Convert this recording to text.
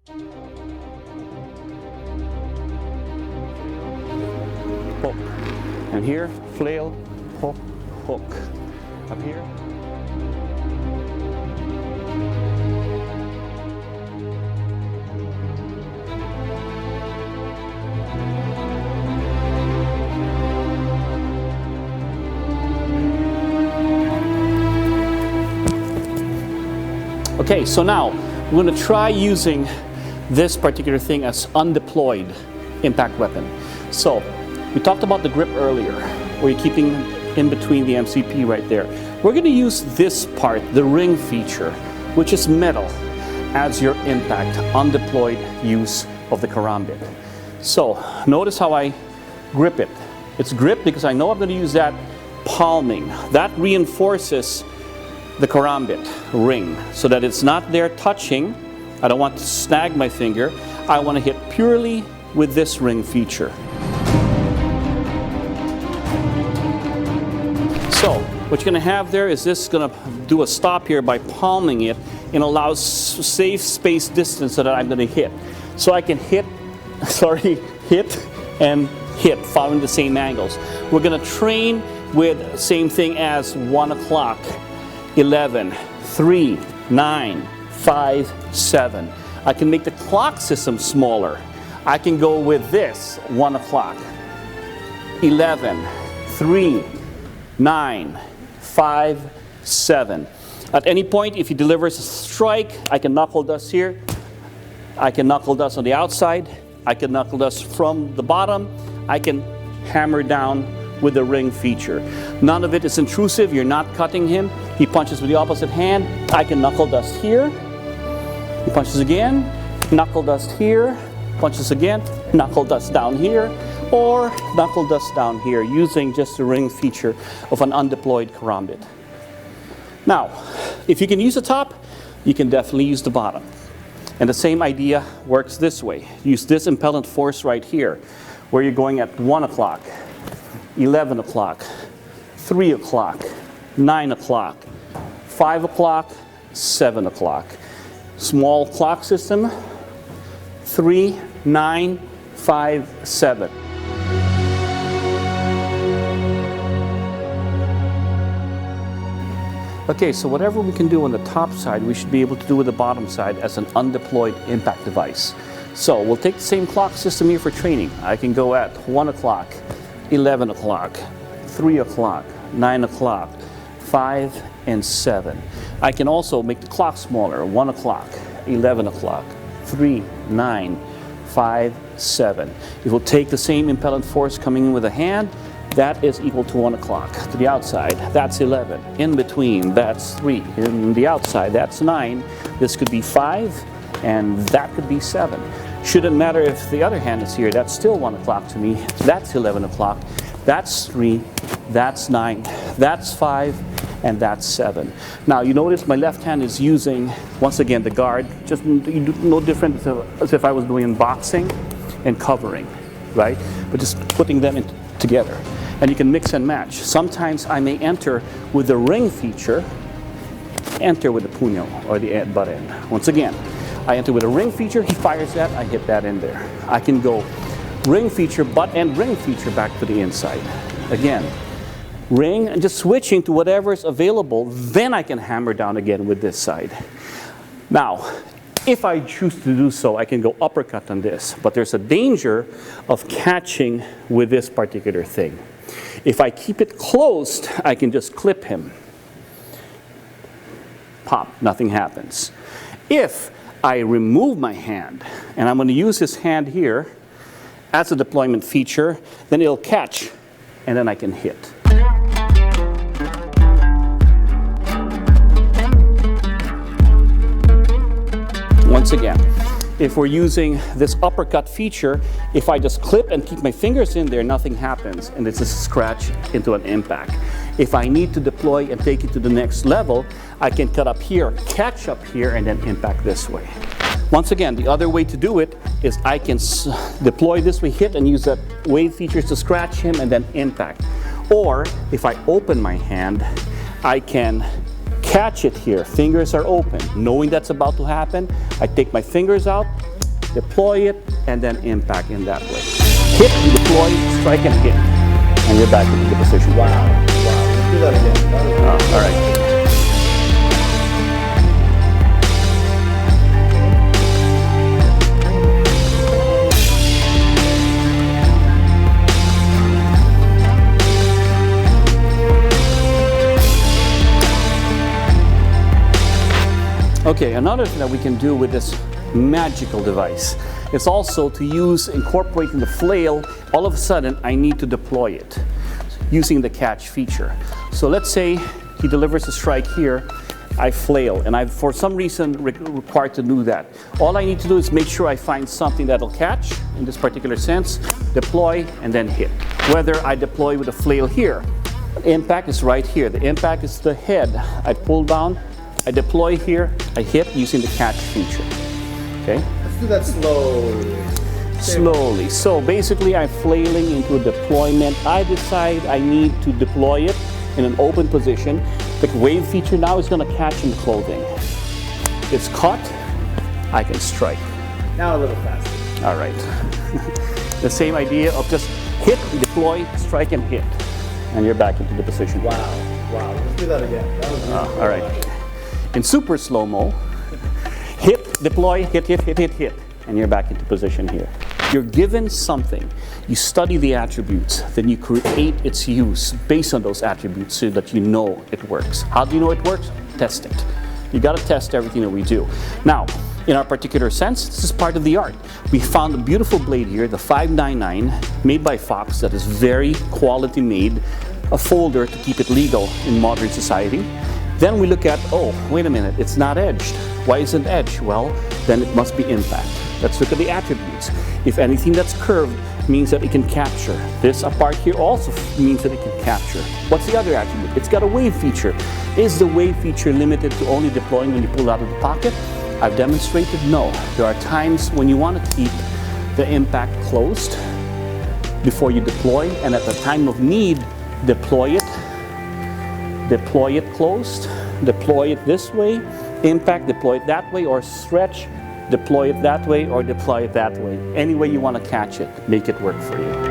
Hook. And here, flail, hook, hook. Up here. Okay, so now we're going to try using this particular thing as undeployed impact weapon. So we talked about the grip earlier, where you're keeping in between the MCP right there. We're going to use this part, the ring feature, which is metal, as your impact undeployed use of the Karambit. So notice how I grip it. It's gripped because I know I'm going to use that palming. That reinforces the Karambit ring so that it's not there touching. I don't want to snag my finger. I want to hit purely with this ring feature. So what you're going to have there is this going to do a stop here by palming it and allows safe space distance so that I'm going to hit. So I can hit and hit following the same angles. We're going to train with same thing as 1 o'clock. 11, 3, 9, 5, 7. I can make the clock system smaller. I can go with this 1 o'clock, 11, 3, 9, 5, 7. At any point, if he delivers a strike, I can knuckle dust here. I can knuckle dust on the outside. I can knuckle dust from the bottom. I can hammer down with the ring feature. None of it is intrusive. You're not cutting him. He punches with the opposite hand. I can knuckle dust here. He punches again. Knuckle dust here. Punches again. Knuckle dust down here. Or knuckle dust down here using just the ring feature of an undeployed Karambit. Now, if you can use the top, you can definitely use the bottom. And the same idea works this way. Use this impellent force right here, where you're going at 1 o'clock. 11 o'clock, 3 o'clock, 9 o'clock, 5 o'clock, 7 o'clock. Small clock system, 3, 9, 5, 7. Okay, so whatever we can do on the top side, we should be able to do with the bottom side as an undeployed impact device. So we'll take the same clock system here for training. I can go at 1 o'clock, 11 o'clock, 3 o'clock, 9 o'clock, 5, and 7. I can also make the clock smaller, 1 o'clock, 11 o'clock, 3, 9, 5, 7. It will take the same impellent force coming in with a hand. That is equal to 1 o'clock. To the outside, that's 11. In between, that's 3. In the outside, that's 9. This could be 5, and that could be 7. Shouldn't matter if the other hand is here. That's still 1 o'clock to me. That's 11 o'clock. That's 3. That's 9. That's 5. And that's 7. Now you notice my left hand is using, once again, the guard. Just no different as if I was doing boxing and covering, right? But just putting them together. And you can mix and match. Sometimes I may enter with the ring feature, enter with the puño or the butt end. Once again, I enter with a ring feature, he fires that, I hit that in there. I can go ring feature, butt end, ring feature back to the inside. Again, ring and just switching to whatever is available, then I can hammer down again with this side. Now, if I choose to do so, I can go uppercut on this, but there's a danger of catching with this particular thing. If I keep it closed, I can just clip him. Pop, nothing happens. If I remove my hand, and I'm going to use this hand here as a deployment feature, then it'll catch, and then I can hit. Once again, if we're using this uppercut feature, if I just clip and keep my fingers in there, nothing happens, and it's just a scratch into an impact. If I need to deploy and take it to the next level, I can cut up here, catch up here, and then impact this way. Once again, the other way to do it is I can deploy this way, hit, and use that wave features to scratch him and then impact. Or if I open my hand, I can catch it here. Fingers are open. Knowing that's about to happen, I take my fingers out, deploy it, and then impact in that way. Hit, deploy, strike, and hit. And you're back into the position. Wow. Let's do that again. All right. Okay, another thing that we can do with this magical device is also to use incorporating the flail. All of a sudden, I need to deploy it using the catch feature. So let's say he delivers a strike here, I flail, and I'm for some reason required to do that. All I need to do is make sure I find something that'll catch, in this particular sense, deploy, and then hit. Whether I deploy with a flail here, the impact is right here. The impact is the head. I pull down, I deploy here, I hit using the catch feature. Okay? Let's do that slowly. Slowly. So basically I'm flailing into a deployment. I decide I need to deploy it in an open position. The wave feature now is going to catch in the clothing. It's caught, I can strike. Now a little faster. All right. The same idea of just hit, deploy, strike, and hit. And you're back into the position. Wow. Let's do that again. That was really all right. In super slow-mo, hit, deploy, hit, and you're back into position here. You're given something, you study the attributes, then you create its use based on those attributes so that you know it works. How do you know it works? Test it. You got to test everything that we do. Now, in our particular sense, this is part of the art. We found a beautiful blade here, the 599, made by Fox, that is very quality made, a folder to keep it legal in modern society. Then we look at, oh, wait a minute, it's not edged. Why isn't it edged? Well, then it must be impact. Let's look at the attributes. If anything that's curved means that it can capture. This apart here also means that it can capture. What's the other attribute? It's got a wave feature. Is the wave feature limited to only deploying when you pull it out of the pocket? I've demonstrated no. There are times when you want to keep the impact closed before you deploy, and at the time of need, deploy it closed, deploy it this way, impact, deploy it that way, or stretch, deploy it that way, or deploy it that way. Any way you want to catch it, make it work for you.